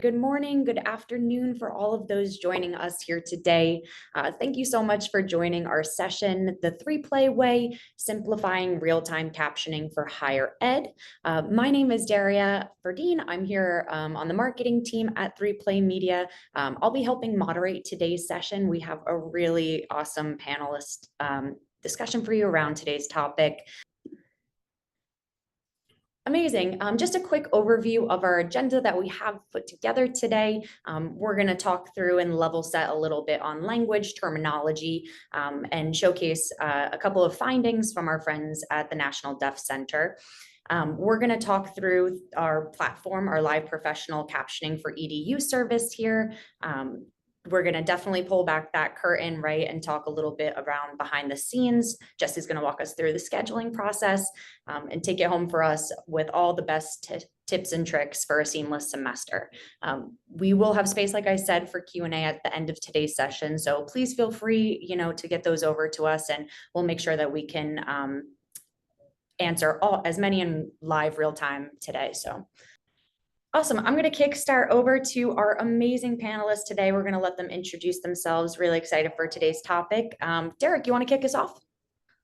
Good morning, good afternoon for all of those joining us here today. Thank you so much for joining our session, The 3Play Way, Simplifying Real-Time Captioning for Higher Ed. My name is Daria Verdeen. I'm here on the marketing team at 3Play Media. I'll be helping moderate today's session. We have a really awesome panelist discussion for you around today's topic. Amazing. Just a quick overview of our agenda that we have put together today. We're going to talk through and level set a little bit on language, terminology, and showcase a couple of findings from our friends at the National Deaf Center. We're going to talk through our platform, our live professional captioning for EDU service here. We're going to definitely pull back that curtain, right, and talk a little bit around behind the scenes. Jesse's going to walk us through the scheduling process and take it home for us with all the best tips and tricks for a seamless semester. We will have space, like I said, for Q&A at the end of today's session. So please feel free, to get those over to us, and we'll make sure that we can answer as many in live real time today. So awesome. I'm going to kickstart over to our amazing panelists today. We're going to let them introduce themselves. Really excited for today's topic. Derek, you want to kick us off?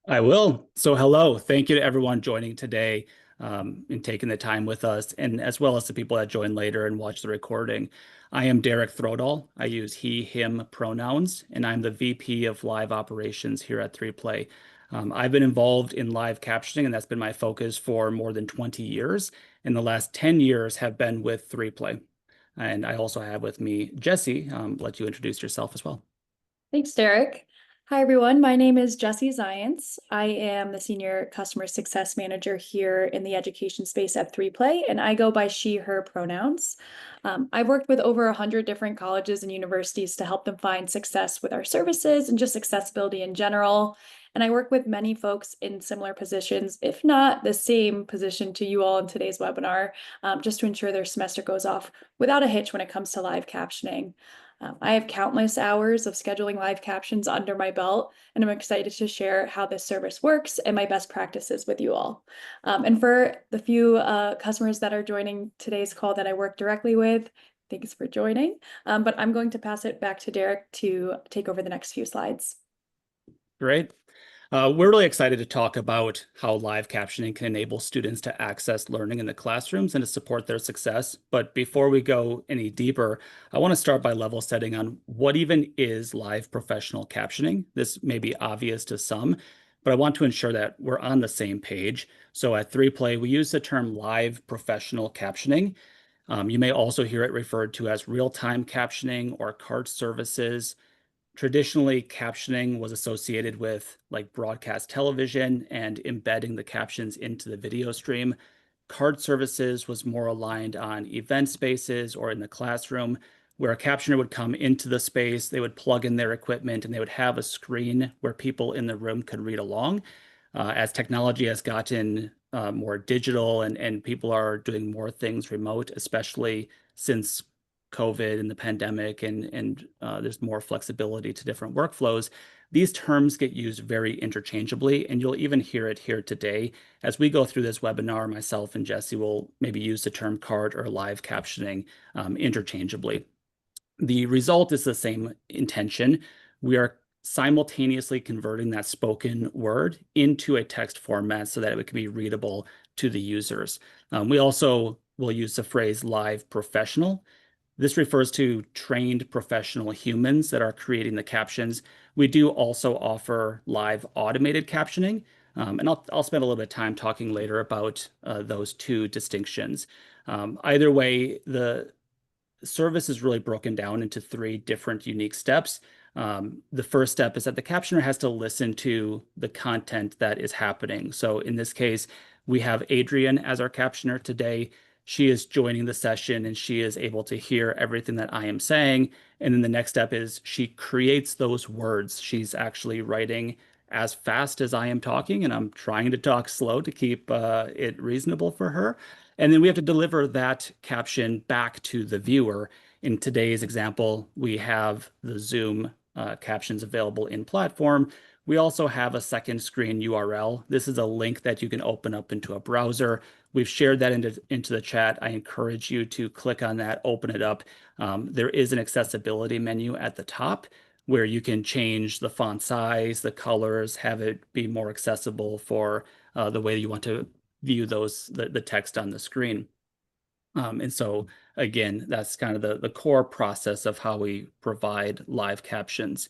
I will. So hello. Thank you to everyone joining today and taking the time with us, and as well as the people that join later and watch the recording. I am Derek Throdahl. I use he, him pronouns, and I'm the VP of Live Operations here at 3Play. I've been involved in live captioning, and that's been my focus for more than 20 years. And the last 10 years have been with 3Play. And I also have with me Jesse. Let you introduce yourself as well. Thanks, Derek. Hi, everyone. My name is Jessie Zients. I am the Senior Customer Success Manager here in the education space at 3Play, and I go by she, her pronouns. I've worked with over 100 different colleges and universities to help them find success with our services and just accessibility in general. And I work with many folks in similar positions, if not the same position to you all in today's webinar, just to ensure their semester goes off without a hitch when it comes to live captioning. I have countless hours of scheduling live captions under my belt, and I'm excited to share how this service works and my best practices with you all. And for the few customers that are joining today's call that I work directly with, thanks for joining. But I'm going to pass it back to Derek to take over the next few slides. Great. We're really excited to talk about how live captioning can enable students to access learning in the classrooms and to support their success. But before we go any deeper, I want to start by level setting on what even is live professional captioning. This may be obvious to some, but I want to ensure that we're on the same page. So at 3Play, we use the term live professional captioning. You may also hear it referred to as real-time captioning or cart services. Traditionally, captioning was associated with like broadcast television and embedding the captions into the video stream. Card services was more aligned on event spaces or in the classroom, where a captioner would come into the space, they would plug in their equipment, and they would have a screen where people in the room could read along. As technology has gotten more digital and people are doing more things remote, especially since COVID and the pandemic, and there's more flexibility to different workflows. These terms get used very interchangeably, and you'll even hear it here today. As we go through this webinar, myself and Jesse will maybe use the term card or live captioning interchangeably. The result is the same intention. We are simultaneously converting that spoken word into a text format so that it can be readable to the users. We also will use the phrase live professional. This refers to trained professional humans that are creating the captions. We do also offer live automated captioning, and I'll spend a little bit of time talking later about those two distinctions. Either way, the service is really broken down into three different unique steps. The first step is that the captioner has to listen to the content that is happening. So in this case, we have Adrian as our captioner today. She is joining the session and she is able to hear everything that I am saying. And then the next step is she creates those words. She's actually writing as fast as I am talking, and I'm trying to talk slow to keep it reasonable for her. And then we have to deliver that caption back to the viewer. In today's example, we have the Zoom captions available in platform. We also have a second screen URL. This is a link that you can open up into a browser. We've shared that into the chat. I encourage you to click on that, open it up. There is an accessibility menu at the top where you can change the font size, the colors, have it be more accessible for the way you want to view the text on the screen. And so again, that's kind of the core process of how we provide live captions.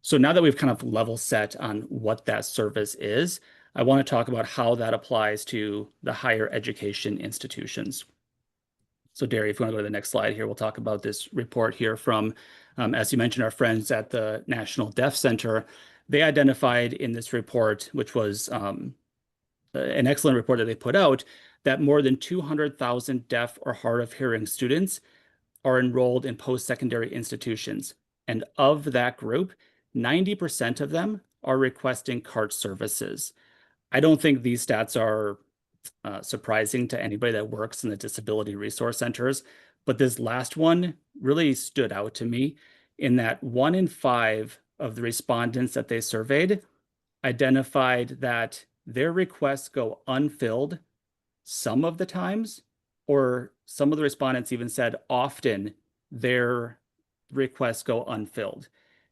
So now that we've kind of level set on what that service is, I want to talk about how that applies to the higher education institutions. So Derry, if you want to go to the next slide here, we'll talk about this report here from, as you mentioned, our friends at the National Deaf Center. They identified in this report, which was an excellent report that they put out, that more than 200,000 deaf or hard of hearing students are enrolled in post-secondary institutions. And of that group, 90% of them are requesting CART services. I don't think these stats are surprising to anybody that works in the disability resource centers, but this last one really stood out to me in that 1 in 5 of the respondents that they surveyed identified that their requests go unfilled some of the times, or some of the respondents even said often their requests go unfilled.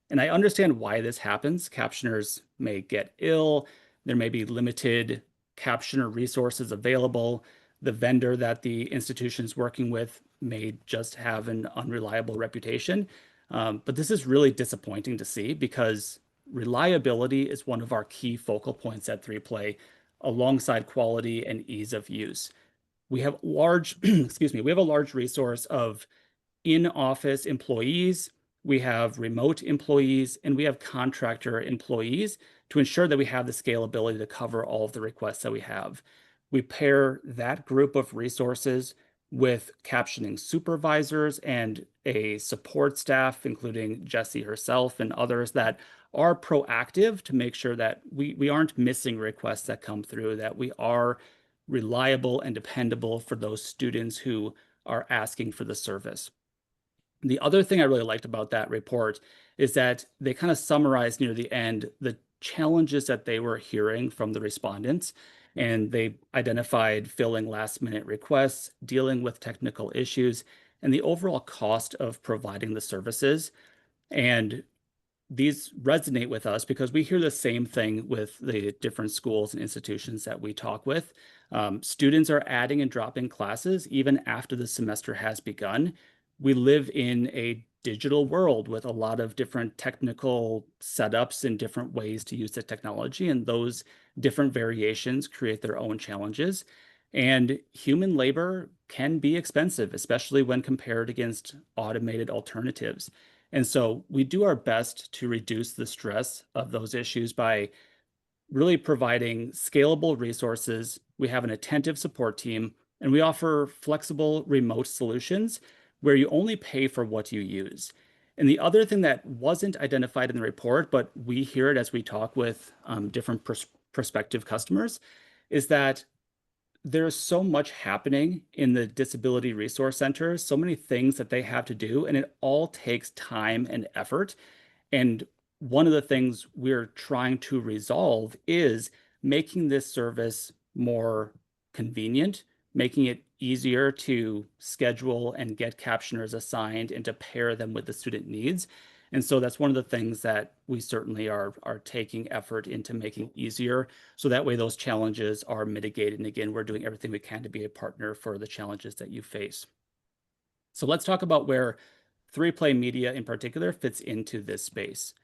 And I understand why this happens. Captioners may get ill. There may be limited captioner resources available. The vendor that the institution's working with may just have an unreliable reputation. But this is really disappointing to see because reliability is one of our key focal points at 3Play, alongside quality and ease of use. We have large, excuse me, we have a large resource of in-office employees, we have remote employees, and we have contractor employees to ensure that we have the scalability to cover all of the requests that we have. We pair that group of resources with captioning supervisors and a support staff, including Jessie herself and others that are proactive to make sure that we aren't missing requests that come through, that we are reliable and dependable for those students who are asking for the service. The other thing I really liked about that report is that they kind of summarized near the end the challenges that they were hearing from the respondents. And they identified filling last-minute requests, dealing with technical issues, and the overall cost of providing the services. And these resonate with us because we hear the same thing with the different schools and institutions that we talk with. Students are adding and dropping classes even after the semester has begun. We live in a digital world with a lot of different technical setups and different ways to use the technology, and those different variations create their own challenges. And human labor can be expensive, especially when compared against automated alternatives. And so we do our best to reduce the stress of those issues by really providing scalable resources. We have an attentive support team, and we offer flexible remote solutions where you only pay for what you use. And the other thing that wasn't identified in the report, but we hear it as we talk with different prospective customers, is that there's so much happening in the disability resource centers, so many things that they have to do, and it all takes time and effort. And one of the things we're trying to resolve is making this service more convenient, making it easier to schedule and get captioners assigned and to pair them with the student needs. And so that's one of the things that we certainly are taking effort into making easier. So that way those challenges are mitigated. And again, we're doing everything we can to be a partner for the challenges that you face. So let's talk about where 3Play Media in particular fits into this space.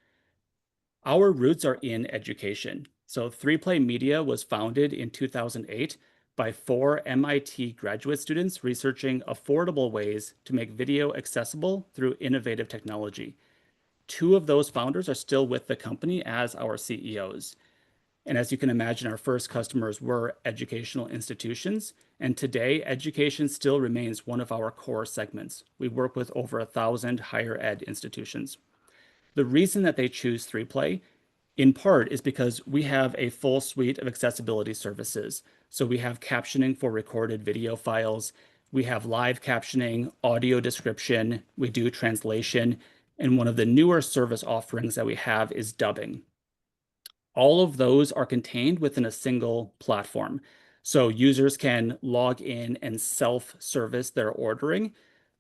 Our roots are in education. So 3Play Media was founded in 2008 by 4 MIT graduate students researching affordable ways to make video accessible through innovative technology. 2 of those founders are still with the company as our CEOs. And as you can imagine, our first customers were educational institutions. And today, education still remains one of our core segments. We work with over 1,000 higher ed institutions. The reason that they choose 3Play in part is because we have a full suite of accessibility services. So we have captioning for recorded video files, we have live captioning, audio description, we do translation, and one of the newer service offerings that we have is dubbing. All of those are contained within a single platform. So users can log in and self-service their ordering.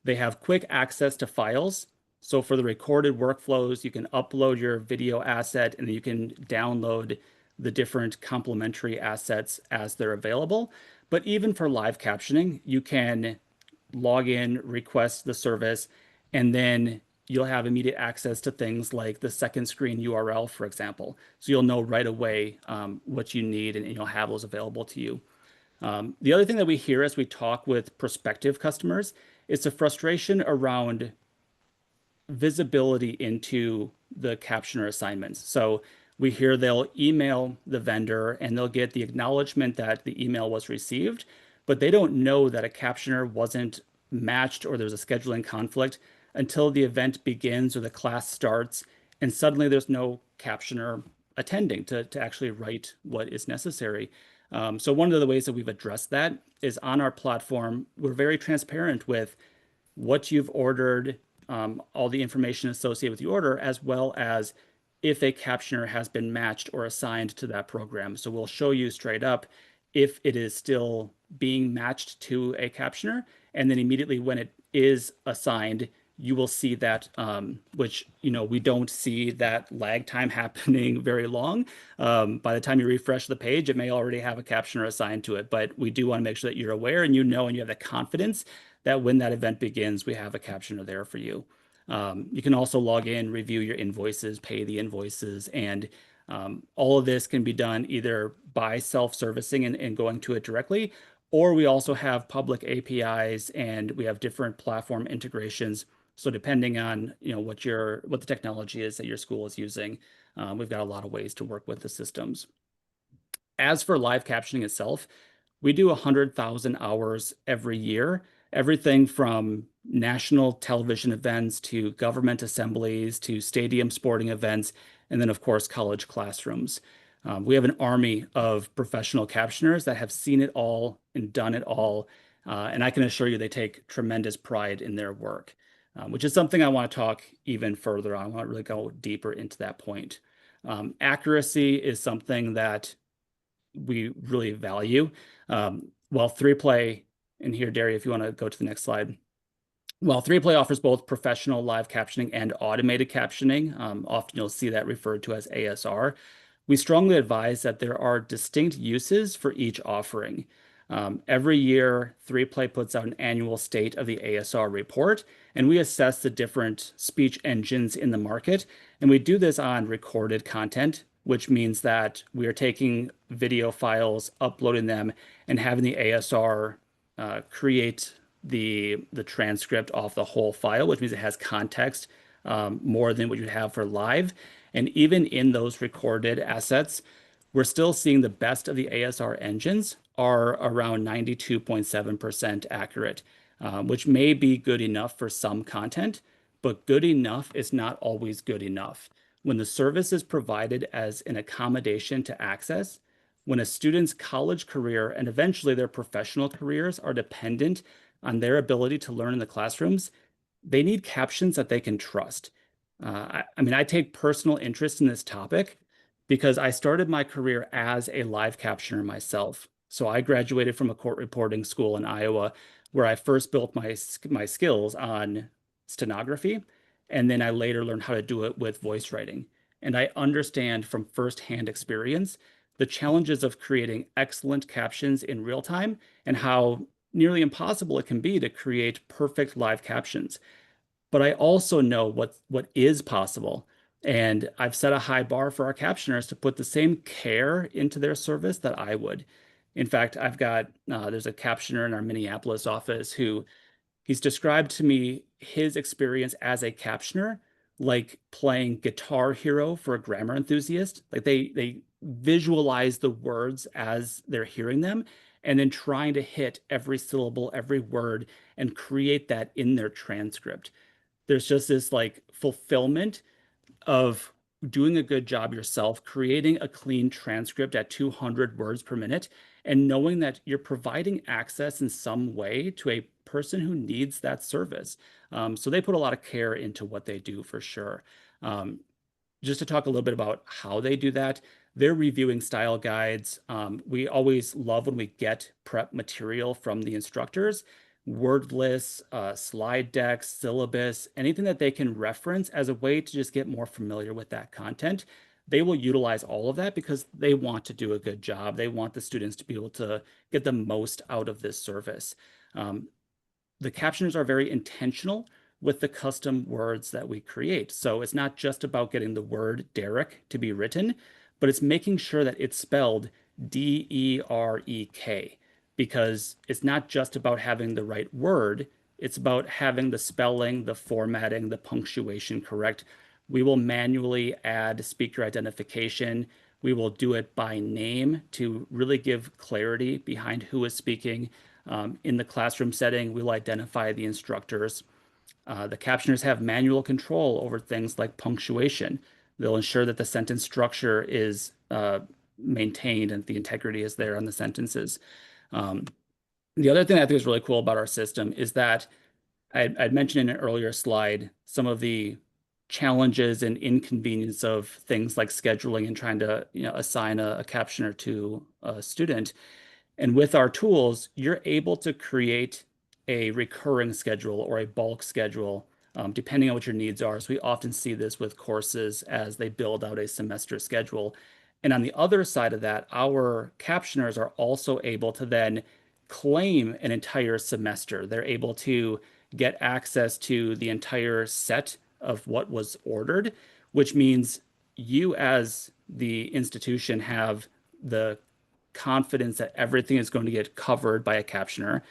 They have quick access to files. So for the recorded workflows, you can upload your video asset and then you can download the different complementary assets as they're available. But even for live captioning, you can log in, request the service, and then you'll have immediate access to things like the second screen URL, for example. So you'll know right away what you need and you'll have those available to you. The other thing that we hear as we talk with prospective customers is the frustration around visibility into the captioner assignments. So we hear they'll email the vendor and they'll get the acknowledgement that the email was received, but they don't know that a captioner wasn't matched or there's a scheduling conflict until the event begins or the class starts, and suddenly there's no captioner attending to actually write what is necessary. So one of the ways that we've addressed that is on our platform, we're very transparent with what you've ordered, all the information associated with the order, as well as if a captioner has been matched or assigned to that program. So we'll show you straight up if it is still being matched to a captioner, and then immediately when it is assigned, you will see that, which, we don't see that lag time happening very long. By the time you refresh the page, it may already have a captioner assigned to it, but we do want to make sure that you're aware and and you have the confidence that when that event begins, we have a captioner there for you. You can also log in, review your invoices, pay the invoices, and all of this can be done either by self-servicing and going to it directly, or we also have public APIs and we have different platform integrations. So depending on what the technology is that your school is using, we've got a lot of ways to work with the systems. As for live captioning itself, we do 100,000 hours every year, everything from national television events to government assemblies to stadium sporting events, and then of course college classrooms. We have an army of professional captioners that have seen it all and done it all, and I can assure you they take tremendous pride in their work, which is something I want to talk even further on. I want to really go deeper into that point. Accuracy is something that we really value. While 3Play, and here, Derry, if you want to go to the next slide. While 3Play offers both professional live captioning and automated captioning, often you'll see that referred to as ASR, we strongly advise that there are distinct uses for each offering. Every year, 3Play puts out an annual state of the ASR report, and we assess the different speech engines in the market. And we do this on recorded content, which means that we are taking video files, uploading them, and having the ASR create the transcript off the whole file, which means it has context more than what you'd have for live. And even in those recorded assets, we're still seeing the best of the ASR engines are around 92.7% accurate, which may be good enough for some content, but good enough is not always good enough. When the service is provided as an accommodation to access, when a student's college career and eventually their professional careers are dependent on their ability to learn in the classrooms, they need captions that they can trust. I mean, I take personal interest in this topic because I started my career as a live captioner myself. So I graduated from a court reporting school in Iowa, where I first built my skills on stenography, and then I later learned how to do it with voice writing. And I understand from firsthand experience the challenges of creating excellent captions in real time and how nearly impossible it can be to create perfect live captions. But I also know what is possible. And I've set a high bar for our captioners to put the same care into their service that I would. In fact, there's a captioner in our Minneapolis office who he's described to me his experience as a captioner like playing Guitar Hero for a grammar enthusiast. Like they visualize the words as they're hearing them and then trying to hit every syllable, every word, and create that in their transcript. There's just this like fulfillment of doing a good job yourself, creating a clean transcript at 200 words per minute, and knowing that you're providing access in some way to a person who needs that service. So they put a lot of care into what they do for sure. Just to talk a little bit about how they do that, They're reviewing style guides. We always love when we get prep material from the instructors, word lists, slide decks, syllabus, anything that they can reference as a way to just get more familiar with that content. They will utilize all of that because they want to do a good job. They want the students to be able to get the most out of this service. The captioners are very intentional with the custom words that we create. So it's not just about getting the word Derek to be written, but it's making sure that it's spelled D-E-R-E-K, because it's not just about having the right word, it's about having the spelling, the formatting, the punctuation correct. We will manually add speaker identification. We will do it by name to really give clarity behind who is speaking. In the classroom setting, we'll identify the instructors. The captioners have manual control over things like punctuation. They'll ensure that the sentence structure is maintained and the integrity is there on the sentences. The other thing I think is really cool about our system is that I'd mentioned in an earlier slide some of the challenges and inconvenience of things like scheduling and trying to assign a captioner to a student. And with our tools, you're able to create a recurring schedule or a bulk schedule, depending on what your needs are. So we often see this with courses as they build out a semester schedule. And on the other side of that, our captioners are also able to then claim an entire semester. They're able to get access to the entire set of what was ordered, which means you as the institution have the confidence that everything is going to get covered by a captioner.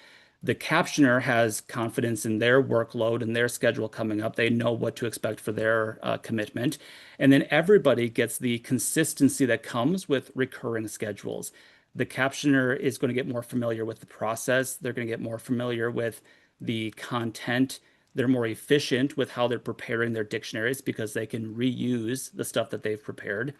The captioner has confidence in their workload and their schedule coming up. They know what to expect for their commitment. And then everybody gets the consistency that comes with recurring schedules. The captioner is going to get more familiar with the process. They're going to get more familiar with the content. They're more efficient with how they're preparing their dictionaries because they can reuse the stuff that they've prepared.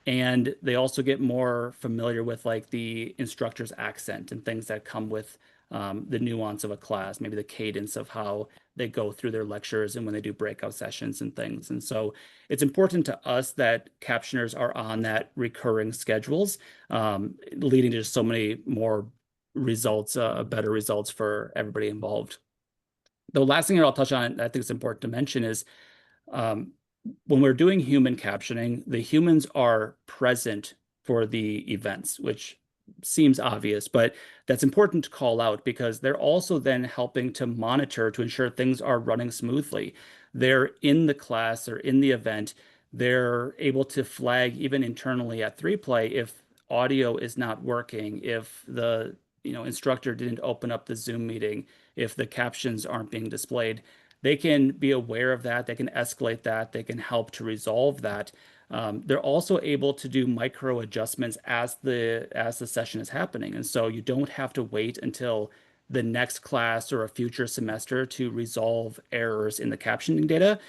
And they also get more familiar with like the instructor's accent and things that come with the nuance of a class, maybe the cadence of how they go through their lectures and when they do breakout sessions and things. And so it's important to us that captioners are on that recurring schedules, leading to just so many more results, better results for everybody involved. The last thing I'll touch on, I think it's important to mention is when we're doing human captioning, the humans are present for the events, which seems obvious, but that's important to call out because they're also then helping to monitor to ensure things are running smoothly. They're in the class or in the event. They're able to flag even internally at 3Play if audio is not working, if the instructor didn't open up the Zoom meeting, if the captions aren't being displayed. They can be aware of that. They can escalate that. They can help to resolve that. They're also able to do micro adjustments as the session is happening. And so you don't have to wait until the next class or a future semester to resolve errors in the captioning data.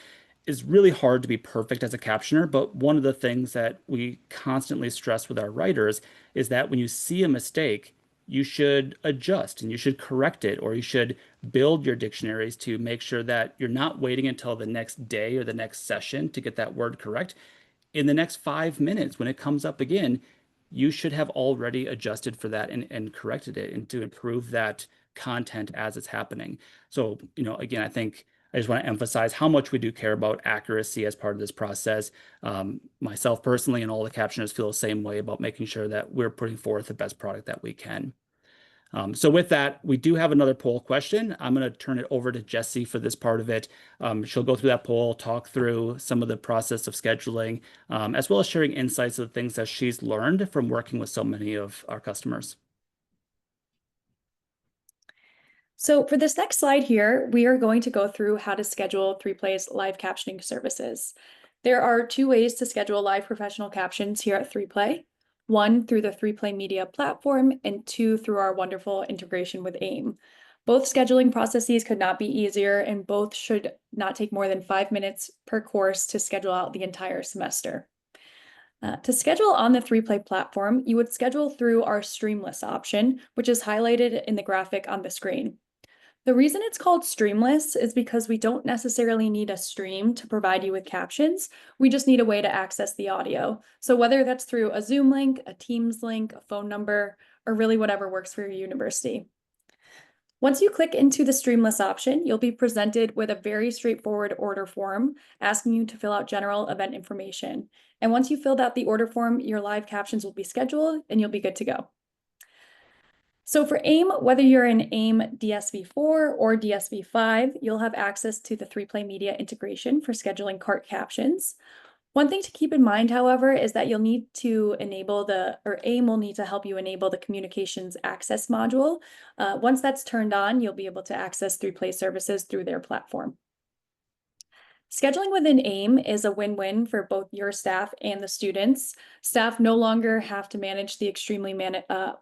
It's really hard to be perfect as a captioner, but one of the things that we constantly stress with our writers is that when you see a mistake, you should adjust and you should correct it, or you should build your dictionaries to make sure that you're not waiting until the next day or the next session to get that word correct. In the next 5 minutes, when it comes up again, you should have already adjusted for that and corrected it and to improve that content as it's happening. So, again, I think I just want to emphasize how much we do care about accuracy as part of this process. Myself personally and all the captioners feel the same way about making sure that we're putting forth the best product that we can. So with that, we do have another poll question. I'm going to turn it over to Jessie for this part of it. She'll go through that poll, talk through some of the process of scheduling, as well as sharing insights of the things that she's learned from working with so many of our customers. So for this next slide here, we are going to go through how to schedule 3Play's live captioning services. There are 2 ways to schedule live professional captions here at 3Play. 1 through the 3Play Media platform, and 2 through our wonderful integration with AIM. Both scheduling processes could not be easier, and both should not take more than 5 minutes per course to schedule out the entire semester. To schedule on the 3Play platform, you would schedule through our Streamlist option, which is highlighted in the graphic on the screen. The reason it's called Streamless is because we don't necessarily need a stream to provide you with captions. We just need a way to access the audio. So whether that's through a Zoom link, a Teams link, a phone number, or really whatever works for your university. Once you click into the Streamless option, you'll be presented with a very straightforward order form asking you to fill out general event information. And once you filled out the order form, your live captions will be scheduled and you'll be good to go. So for AIM, whether you're in AIM DSV4 or DSV5, you'll have access to the 3Play Media integration for scheduling cart captions. One thing to keep in mind, however, is that you'll need to enable AIM will need to help you enable the communications access module. Once that's turned on, you'll be able to access 3Play services through their platform. Scheduling within AIM is a win-win for both your staff and the students. Staff no longer have to manage the extremely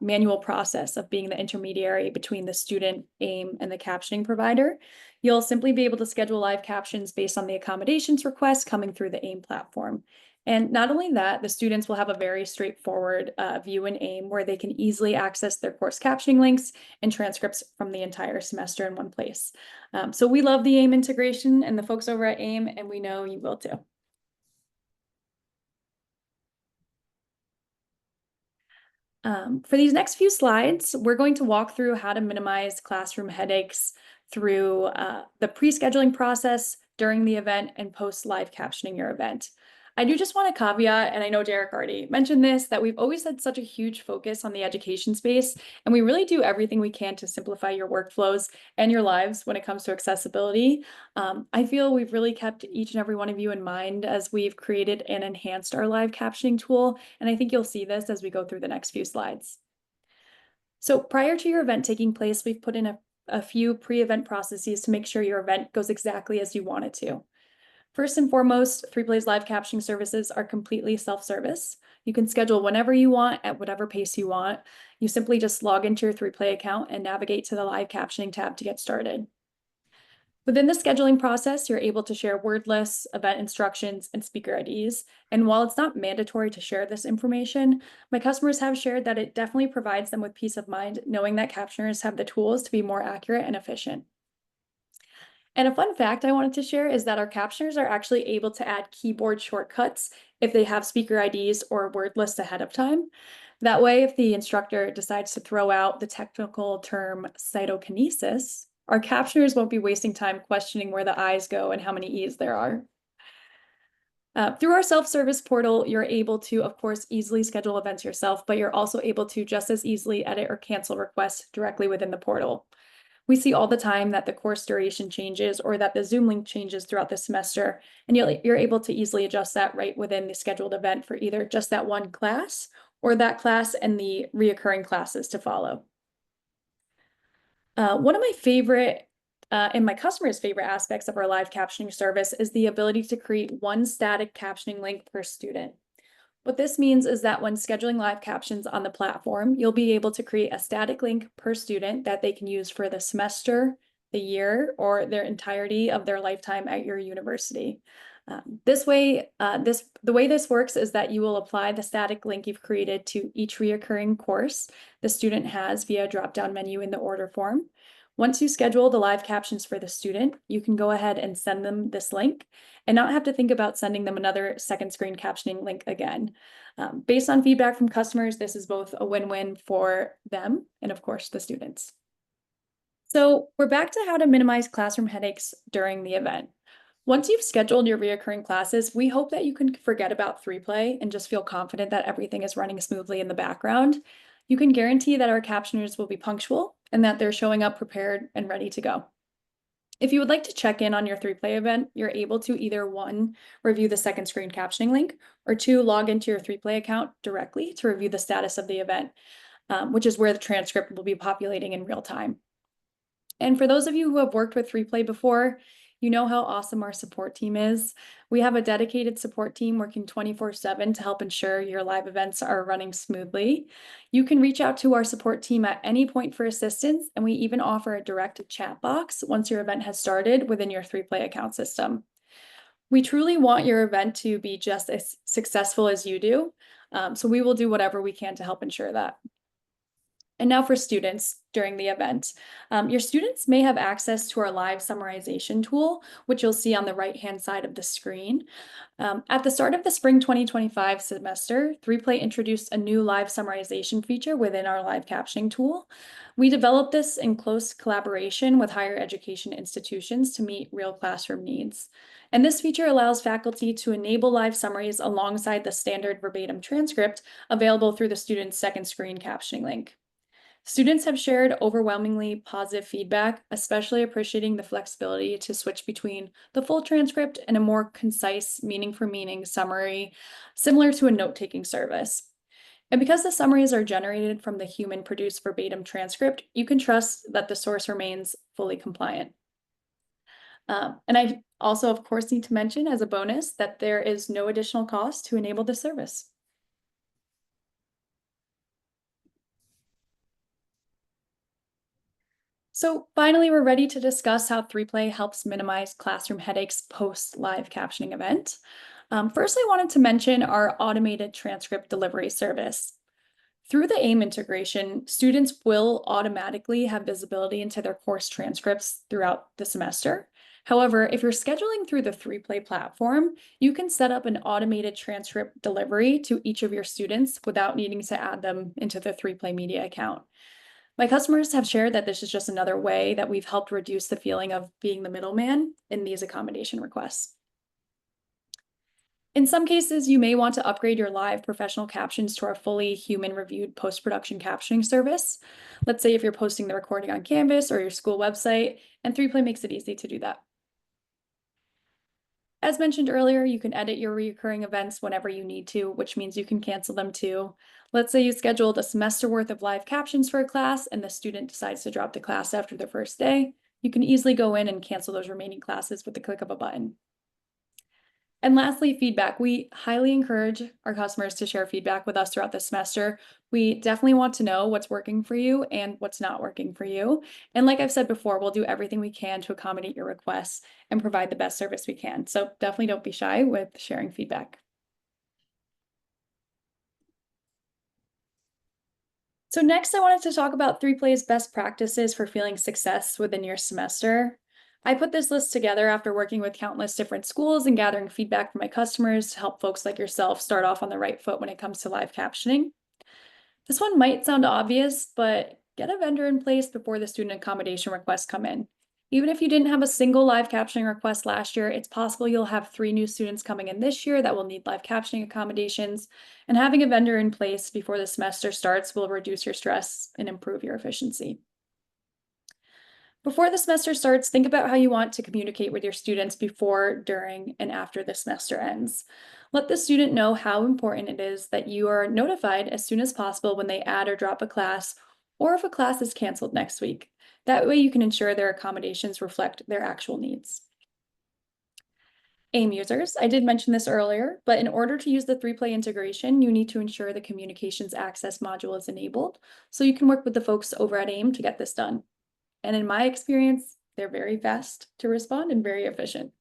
manual process of being the intermediary between the student, AIM, and the captioning provider. You'll simply be able to schedule live captions based on the accommodations request coming through the AIM platform. And not only that, the students will have a very straightforward view in AIM where they can easily access their course captioning links and transcripts from the entire semester in one place. So we love the AIM integration and the folks over at AIM, and we know you will too. For these next few slides, we're going to walk through how to minimize classroom headaches through the pre-scheduling process, during the event, and post live captioning your event. I do just want to caveat, and I know Derek already mentioned this, that we've always had such a huge focus on the education space, and we really do everything we can to simplify your workflows and your lives when it comes to accessibility. I feel we've really kept each and every one of you in mind as we've created and enhanced our live captioning tool, and I think you'll see this as we go through the next few slides. So prior to your event taking place, we've put in a few pre-event processes to make sure your event goes exactly as you want it to. First and foremost, 3Play's live captioning services are completely self-service. You can schedule whenever you want at whatever pace you want. You simply just log into your 3Play account and navigate to the live captioning tab to get started. Within the scheduling process, you're able to share word lists, event instructions, and speaker IDs. And while it's not mandatory to share this information, my customers have shared that it definitely provides them with peace of mind, knowing that captioners have the tools to be more accurate and efficient. And a fun fact I wanted to share is that our captioners are actually able to add keyboard shortcuts if they have speaker IDs or word lists ahead of time. That way, if the instructor decides to throw out the technical term cytokinesis, our captioners won't be wasting time questioning where the I's go and how many E's there are. Through our self-service portal, you're able to, of course, easily schedule events yourself, but you're also able to just as easily edit or cancel requests directly within the portal. We see all the time that the course duration changes or that the Zoom link changes throughout the semester, and you're able to easily adjust that right within the scheduled event for either just that one class or that class and the reoccurring classes to follow. One of my favorite and my customers' favorite aspects of our live captioning service is the ability to create one static captioning link per student. What this means is that when scheduling live captions on the platform, you'll be able to create a static link per student that they can use for the semester, the year, or their entirety of their lifetime at your university. The way this works is that you will apply the static link you've created to each reoccurring course the student has via a drop-down menu in the order form. Once you schedule the live captions for the student, you can go ahead and send them this link and not have to think about sending them another second screen captioning link again. Based on feedback from customers, this is both a win-win for them and, of course, the students. So we're back to how to minimize classroom headaches during the event. Once you've scheduled your reoccurring classes, we hope that you can forget about 3Play and just feel confident that everything is running smoothly in the background. You can guarantee that our captioners will be punctual and that they're showing up prepared and ready to go. If you would like to check in on your 3Play event, you're able to either 1, review the second screen captioning link, or 2, log into your 3Play account directly to review the status of the event, which is where the transcript will be populating in real time. And for those of you who have worked with 3Play before, you know how awesome our support team is. We have a dedicated support team working 24/7 to help ensure your live events are running smoothly. You can reach out to our support team at any point for assistance, and we even offer a direct chat box once your event has started within your 3Play account system. We truly want your event to be just as successful as you do, so we will do whatever we can to help ensure that. And now for students during the event. Your students may have access to our live summarization tool, which you'll see on the right-hand side of the screen. At the start of the spring 2025 semester, 3Play introduced a new live summarization feature within our live captioning tool. We developed this in close collaboration with higher education institutions to meet real classroom needs. And this feature allows faculty to enable live summaries alongside the standard verbatim transcript available through the student's second screen captioning link. Students have shared overwhelmingly positive feedback, especially appreciating the flexibility to switch between the full transcript and a more concise meaning for meaning summary, similar to a note-taking service. And because the summaries are generated from the human-produced verbatim transcript, you can trust that the source remains fully compliant. And I also, of course, need to mention as a bonus that there is no additional cost to enable the service. So finally, we're ready to discuss how 3Play helps minimize classroom headaches post live captioning event. First, I wanted to mention our automated transcript delivery service. Through the AIM integration, students will automatically have visibility into their course transcripts throughout the semester. However, if you're scheduling through the 3Play platform, you can set up an automated transcript delivery to each of your students without needing to add them into the 3Play Media account. My customers have shared that this is just another way that we've helped reduce the feeling of being the middleman in these accommodation requests. In some cases, you may want to upgrade your live professional captions to our fully human-reviewed post-production captioning service. Let's say if you're posting the recording on Canvas or your school website, and 3Play makes it easy to do that. As mentioned earlier, you can edit your recurring events whenever you need to, which means you can cancel them too. Let's say you scheduled a semester worth of live captions for a class and the student decides to drop the class after the first day. You can easily go in and cancel those remaining classes with the click of a button. And lastly, feedback. We highly encourage our customers to share feedback with us throughout the semester. We definitely want to know what's working for you and what's not working for you. And like I've said before, we'll do everything we can to accommodate your requests and provide the best service we can. So definitely don't be shy with sharing feedback. So next, I wanted to talk about 3Play's best practices for feeling success within your semester. I put this list together after working with countless different schools and gathering feedback from my customers to help folks like yourself start off on the right foot when it comes to live captioning. This one might sound obvious, but get a vendor in place before the student accommodation requests come in. Even if you didn't have a single live captioning request last year, it's possible you'll have 3 new students coming in this year that will need live captioning accommodations. And having a vendor in place before the semester starts will reduce your stress and improve your efficiency. Before the semester starts, think about how you want to communicate with your students before, during, and after the semester ends. Let the student know how important it is that you are notified as soon as possible when they add or drop a class, or if a class is canceled next week. That way you can ensure their accommodations reflect their actual needs. AIM users, I did mention this earlier, but in order to use the 3Play integration, you need to ensure the communications access module is enabled, so you can work with the folks over at AIM to get this done. And in my experience, they're very fast to respond and very efficient.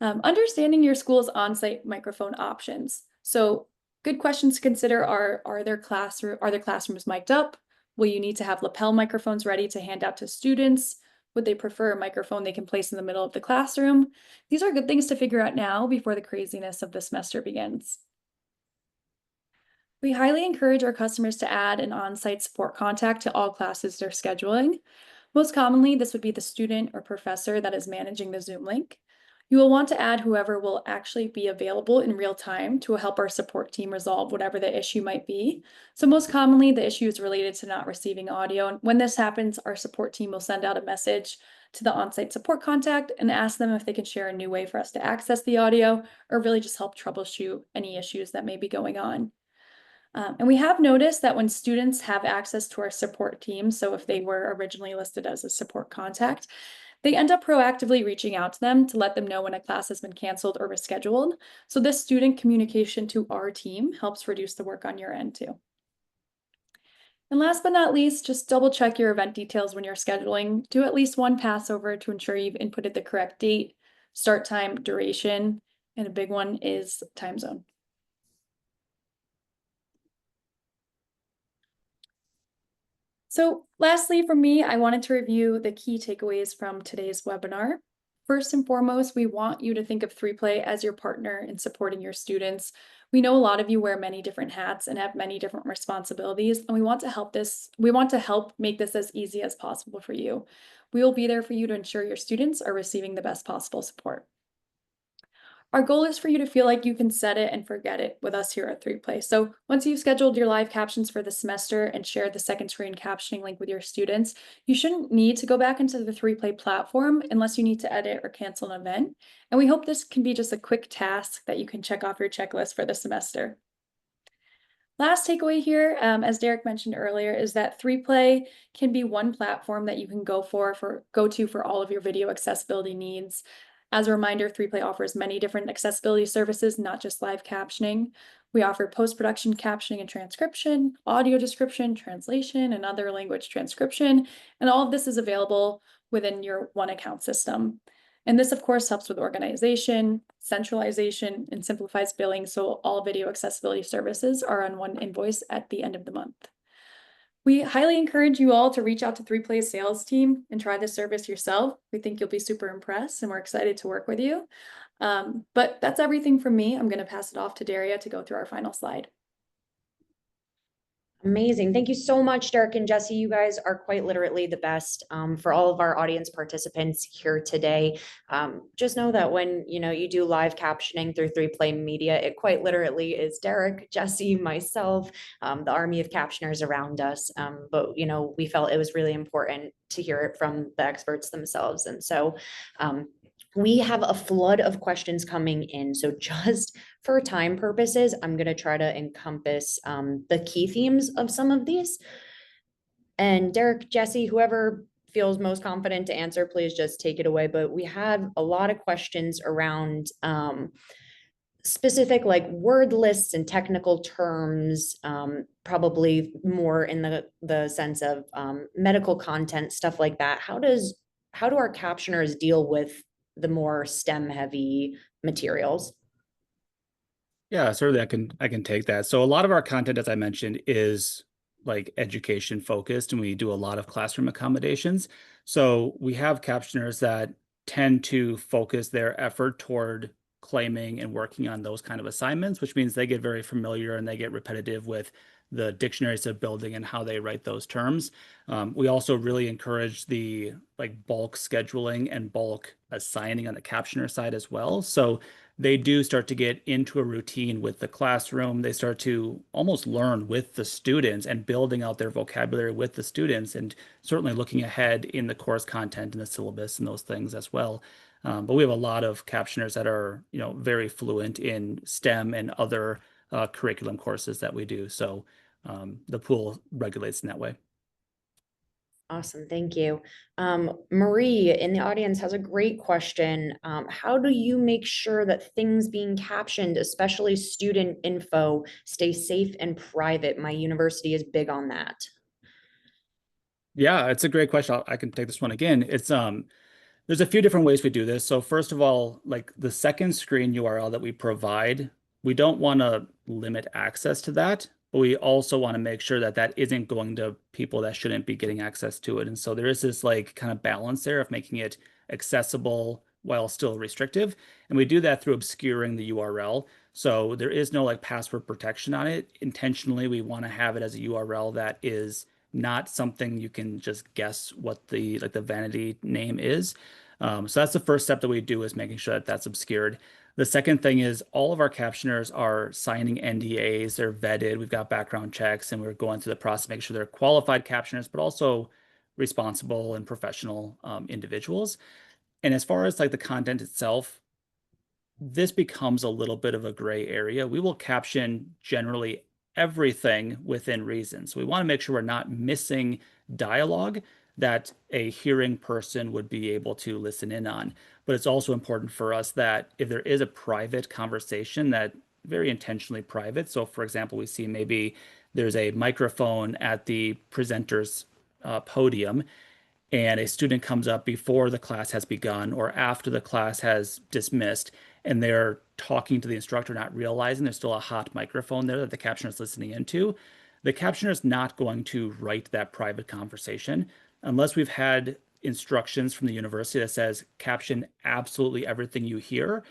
Understanding your school's on-site microphone options. So good questions to consider are their classrooms mic'd up? Will you need to have lapel microphones ready to hand out to students? Would they prefer a microphone they can place in the middle of the classroom? These are good things to figure out now before the craziness of the semester begins. We highly encourage our customers to add an on-site support contact to all classes they're scheduling. Most commonly, this would be the student or professor that is managing the Zoom link. You will want to add whoever will actually be available in real time to help our support team resolve whatever the issue might be. So most commonly, the issue is related to not receiving audio. And when this happens, our support team will send out a message to the on-site support contact and ask them if they can share a new way for us to access the audio or really just help troubleshoot any issues that may be going on. And we have noticed that when students have access to our support team, so if they were originally listed as a support contact, they end up proactively reaching out to them to let them know when a class has been canceled or rescheduled. So this student communication to our team helps reduce the work on your end too. And last but not least, just double check your event details when you're scheduling. Do at least one pass over to ensure you've inputted the correct date, start time, duration, and a big one is time zone. So lastly, for me, I wanted to review the key takeaways from today's webinar. First and foremost, we want you to think of 3Play as your partner in supporting your students. We know a lot of you wear many different hats and have many different responsibilities, and we want to help make this as easy as possible for you. We will be there for you to ensure your students are receiving the best possible support. Our goal is for you to feel like you can set it and forget it with us here at 3Play. So once you've scheduled your live captions for the semester and shared the second screen captioning link with your students, you shouldn't need to go back into the 3Play platform unless you need to edit or cancel an event. And we hope this can be just a quick task that you can check off your checklist for the semester. Last takeaway here, as Derek mentioned earlier, is that 3Play can be one platform that you can go to for all of your video accessibility needs. As a reminder, 3Play offers many different accessibility services, not just live captioning. We offer post-production captioning and transcription, audio description, translation, and other language transcription, and all of this is available within your one account system. And this, of course, helps with organization, centralization, and simplifies billing, so all video accessibility services are on one invoice at the end of the month. We highly encourage you all to reach out to 3Play's sales team and try this service yourself. We think you'll be super impressed, and we're excited to work with you. But that's everything from me. I'm going to pass it off to Daria to go through our final slide. Amazing. Thank you so much, Derek and Jesse. You guys are quite literally the best for all of our audience participants here today. Just know that when you do live captioning through 3Play Media, it quite literally is Derek, Jesse, myself, the army of captioners around us. But we felt it was really important to hear it from the experts themselves. And so we have a flood of questions coming in. So just for time purposes, I'm going to try to encompass the key themes of some of these. And Derek, Jesse, whoever feels most confident to answer, please just take it away. But we had a lot of questions around specific like word lists and technical terms, probably more in the sense of medical content, stuff like that. How do our captioners deal with the more STEM heavy materials? Yeah, certainly I can take that. So a lot of our content, as I mentioned, is like education focused, and we do a lot of classroom accommodations. So we have captioners that tend to focus their effort toward claiming and working on those kind of assignments, which means they get very familiar and they get repetitive with the dictionaries of building and how they write those terms. We also really encourage the like bulk scheduling and bulk assigning on the captioner side as well. So they do start to get into a routine with the classroom. They start to almost learn with the students and building out their vocabulary with the students, and certainly looking ahead in the course content and the syllabus and those things as well. But we have a lot of captioners that are, very fluent in STEM and other curriculum courses that we do. So the pool regulates in that way. Awesome, thank you. Marie in the audience has a great question. How do you make sure that things being captioned, especially student info, stay safe and private? My university is big on that. Yeah, it's a great question. I can take this one again. It's there's a few different ways we do this. So first of all, like the second screen URL that we provide, we don't want to limit access to that, but we also want to make sure that that isn't going to people that shouldn't be getting access to it. And so there is this like kind of balance there of making it accessible while still restrictive. And we do that through obscuring the URL. So there is no like password protection on it. Intentionally, we want to have it as a URL that is not something you can just guess what the vanity name is. So that's the first step that we do, is making sure that that's obscured. The second thing is all of our captioners are signing NDAs, they're vetted, we've got background checks, and we're going through the process to make sure they're qualified captioners, but also responsible and professional individuals. And as far as like the content itself, this becomes a little bit of a gray area. We will caption generally everything within reason. So we want to make sure we're not missing dialogue that a hearing person would be able to listen in on. But it's also important for us that if there is a private conversation, that very intentionally private. So for example, we see maybe there's a microphone at the presenter's podium, and a student comes up before the class has begun or after the class has dismissed, and they're talking to the instructor, not realizing there's still a hot microphone there that the captioner is listening into. the captioner is not going to write that private conversation unless we've had instructions from the university that says caption absolutely everything you hear.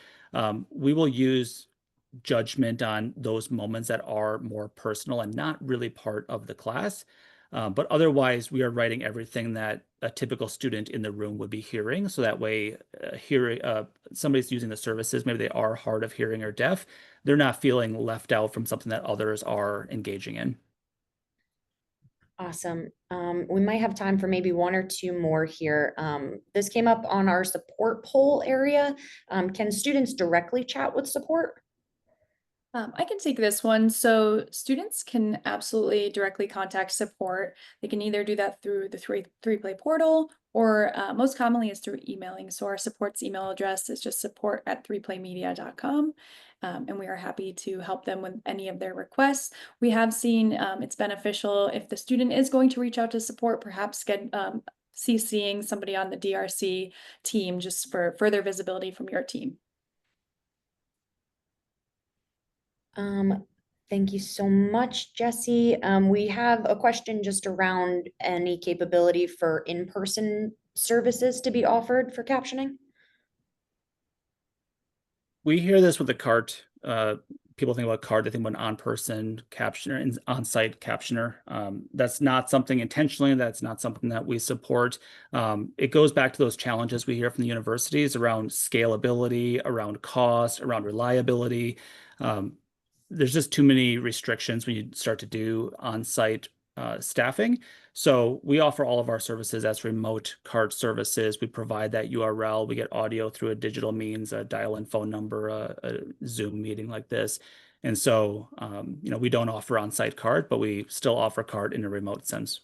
We will use judgment on those moments that are more personal and not really part of the class. But otherwise, we are writing everything that a typical student in the room would be hearing. So that way, somebody's using the services, maybe they are hard of hearing or deaf, they're not feeling left out from something that others are engaging in. Awesome. We might have time for maybe one or two more here. This came up on our support poll area. Can students directly chat with support? I can take this one. So students can absolutely directly contact support. They can either do that through the 3Play portal, or most commonly is through emailing. So our support's email address is just support@3playmedia.com. And we are happy to help them with any of their requests. We have seen it's beneficial if the student is going to reach out to support, perhaps get CCing somebody on the DRC team just for further visibility from your team. Thank you so much, Jesse. We have a question just around any capability for in-person services to be offered for captioning. We hear this with the CART. People think about CART, they think about an on-person captioner and on-site captioner. That's not something intentionally, that's not something that we support. It goes back to those challenges we hear from the universities around scalability, around cost, around reliability. There's just too many restrictions when you start to do on-site staffing. So we offer all of our services as remote CART services. We provide that URL. We get audio through a digital means, a dial-in phone number, a Zoom meeting like this. And so, we don't offer on-site CART, but we still offer CART in a remote sense.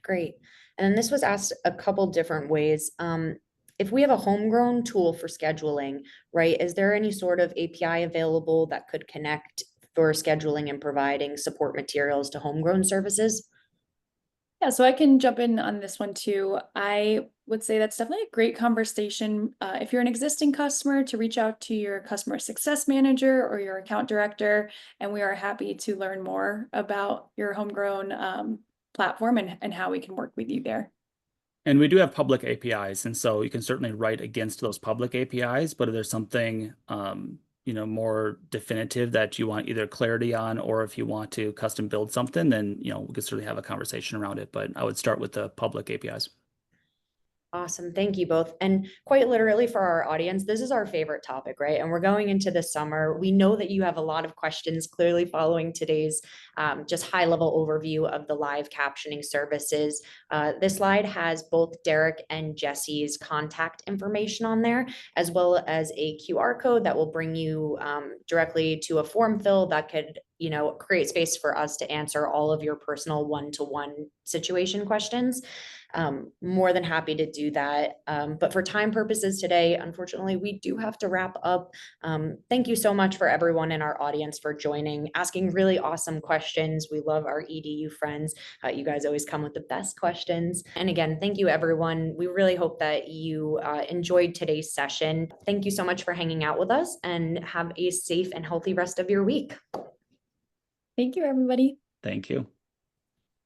Great. And this was asked a couple different ways. If we have a homegrown tool for scheduling, right, is there any sort of API available that could connect for scheduling and providing support materials to homegrown services? Yeah, so I can jump in on this one too. I would say that's definitely a great conversation. If you're an existing customer, to reach out to your customer success manager or your account director, and we are happy to learn more about your homegrown platform and how we can work with you there. And we do have public APIs, and so you can certainly write against those public APIs, but if there's something more definitive that you want either clarity on, or if you want to custom build something, then we could certainly have a conversation around it. But I would start with the public APIs. Awesome. Thank you both. And quite literally for our audience, this is our favorite topic, right? And we're going into the summer. We know that you have a lot of questions clearly following today's just high level overview of the live captioning services. This slide has both Derek and Jesse's contact information on there, as well as a QR code that will bring you directly to a form fill that could create space for us to answer all of your personal one-to-one situation questions. More than happy to do that. But for time purposes today, unfortunately, we do have to wrap up. Thank you so much for everyone in our audience for joining, asking really awesome questions. We love our EDU friends. You guys always come with the best questions. And again, thank you, everyone. We really hope that you enjoyed today's session. Thank you so much for hanging out with us, and have a safe and healthy rest of your week. Thank you, everybody. Thank you.